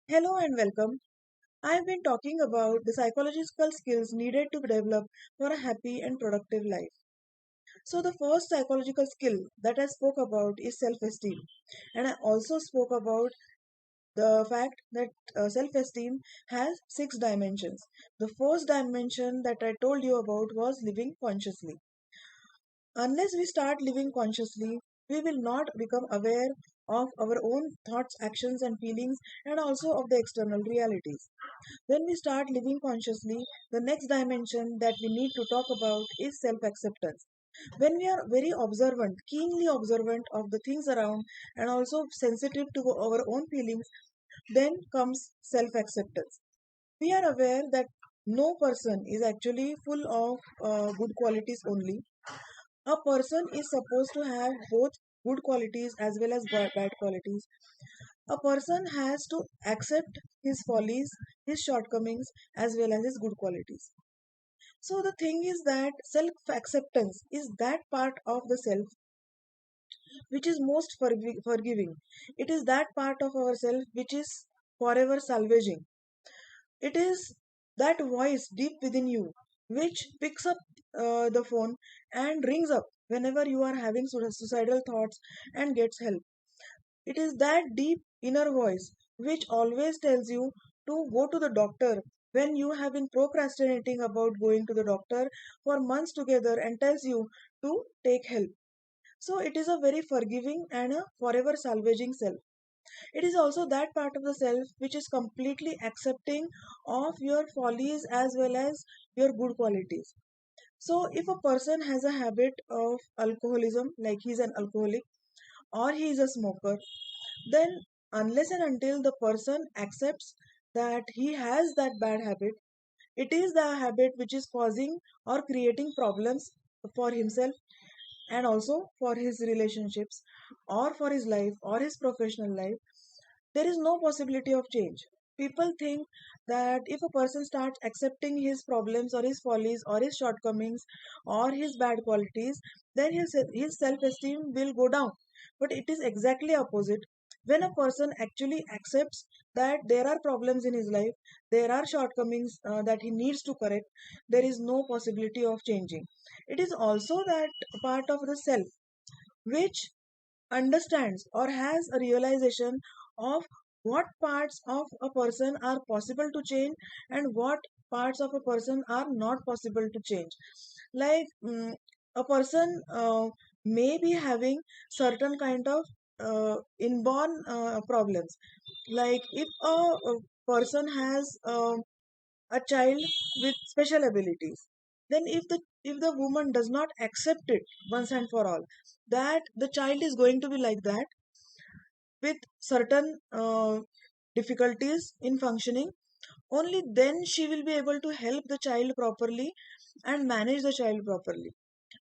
Hello and welcome. I have been talking about the psychological skills needed to develop for a happy and productive life. So, the first psychological skill that I spoke about is self esteem. And I also spoke about the fact that self esteem has six dimensions. The first dimension that I told you about was living consciously. Unless we start living consciously, we will not become aware of our own thoughts, actions, and feelings, and also of the external realities. When we start living consciously, the next dimension that we need to talk about is self acceptance. When we are very observant, keenly observant of the things around, and also sensitive to our own feelings, then comes self acceptance. We are aware that no person is actually full of good qualities only. A person is supposed to have both good qualities as well as bad qualities. A person has to accept his follies, his shortcomings, as well as his good qualities. So, the thing is that self acceptance is that part of the self which is most forgiving. It is that part of ourself which is forever salvaging. It is that voice deep within you which picks up the phone and rings up whenever you are having suicidal thoughts and gets help. It is that deep inner voice which always tells you to go to the doctor when you have been procrastinating about going to the doctor for months together and tells you to take help. So it is a very forgiving and a forever salvaging self. It is also that part of the self which is completely accepting of your follies as well as your good qualities. So if a person has a habit of alcoholism, like he's an alcoholic or he is a smoker, then unless and until the person accepts that he has that bad habit, it is the habit which is causing or creating problems for himself and also for his relationships or for his life or his professional life, there is no possibility of change. People think that if a person starts accepting his problems or his follies or his shortcomings or his bad qualities, then his self-esteem will go down. But it is exactly opposite. When a person actually accepts that there are problems in his life, there are shortcomings that he needs to correct, there is no possibility of changing. It is also that part of the self which understands or has a realization of what parts of a person are possible to change and what parts of a person are not possible to change. Like a person may be having certain kind of inborn problems. Like if a person has a child with special abilities, then if the woman does not accept it once and for all that the child is going to be like that with certain difficulties in functioning, only then she will be able to help the child properly and manage the child properly.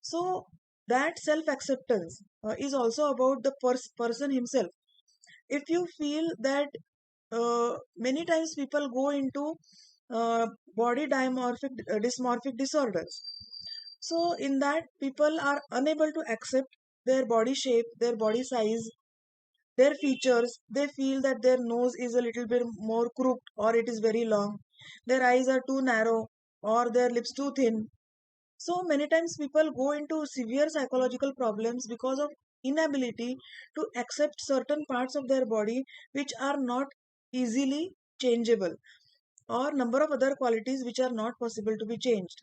So that self acceptance is also about the person himself. If you feel that many times people go into uh, body dysmorphic disorders, so in that people are unable to accept their body shape, their body size, their features. They feel that their nose is a little bit more crooked or it is very long, their eyes are too narrow or their lips too thin. So many times people go into severe psychological problems because of inability to accept certain parts of their body which are not easily changeable, or number of other qualities which are not possible to be changed.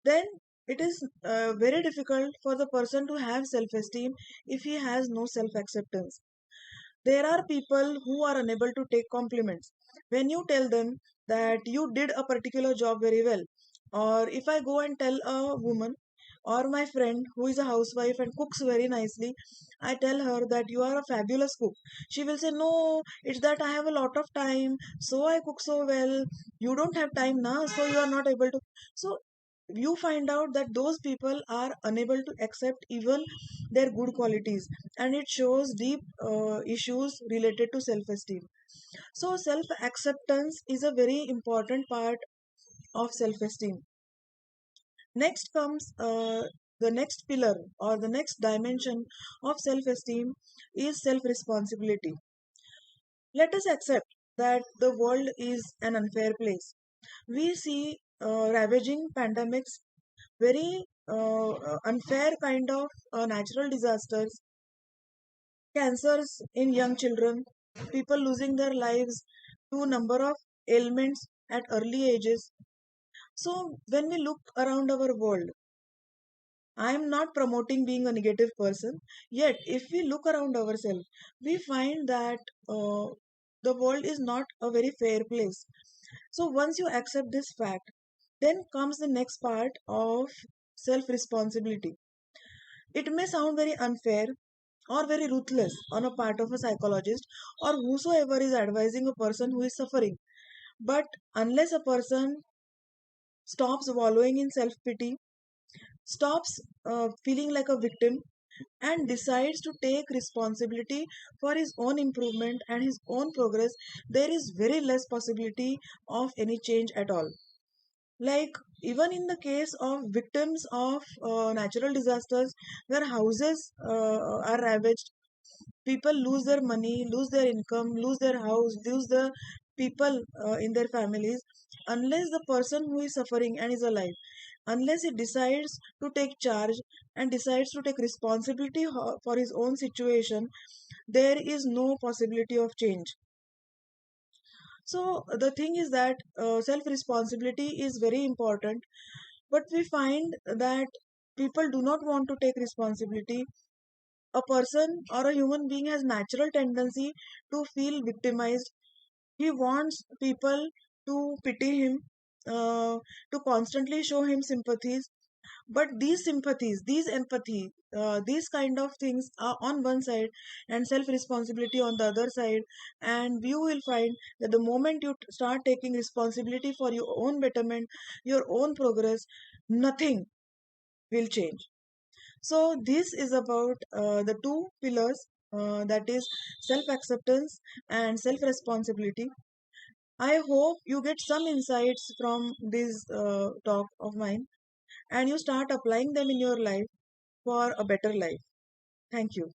Then it is very difficult for the person to have self esteem if he has no self acceptance. There are people who are unable to take compliments. When you tell them that you did a particular job very well, or if I go and tell a woman or my friend who is a housewife and cooks very nicely, I tell her that you are a fabulous cook. She will say, no, it's that I have a lot of time, so I cook so well. You don't have time now, so you are not able to. So you find out that those people are unable to accept even their good qualities, and it shows deep issues related to self esteem. So self acceptance is a very important part of self esteem. Next comes the next pillar or the next dimension of self esteem is self responsibility. Let us accept that the world is an unfair place. We see ravaging pandemics, very unfair kind of natural disasters, cancers in young children, people losing their lives to number of ailments at early ages. So when we look around our world, I am not promoting being a negative person. Yet, if we look around ourselves, we find that the world is not a very fair place. So, once you accept this fact, then comes the next part of self responsibility. It may sound very unfair or very ruthless on a part of a psychologist or whosoever is advising a person who is suffering. But unless a person stops wallowing in self pity, stops feeling like a victim, and decides to take responsibility for his own improvement and his own progress, there is very less possibility of any change at all. Like, even in the case of victims of natural disasters where houses are ravaged, people lose their money, lose their income, lose their house, lose the people in their families. Unless the person who is suffering and is alive, unless he decides to take charge and decides to take responsibility for his own situation, there is no possibility of change. So the thing is that self responsibility is very important, but we find that people do not want to take responsibility. A person or a human being has natural tendency to feel victimized. He wants people to pity him, to constantly show him sympathies. But these sympathies, these empathy, these kind of things are on one side and self responsibility on the other side. And you will find that the moment you start taking responsibility for your own betterment, your own progress, nothing will change. So, this is about the two pillars, that is self acceptance and self responsibility. I hope you get some insights from this talk of mine and you start applying them in your life for a better life. Thank you.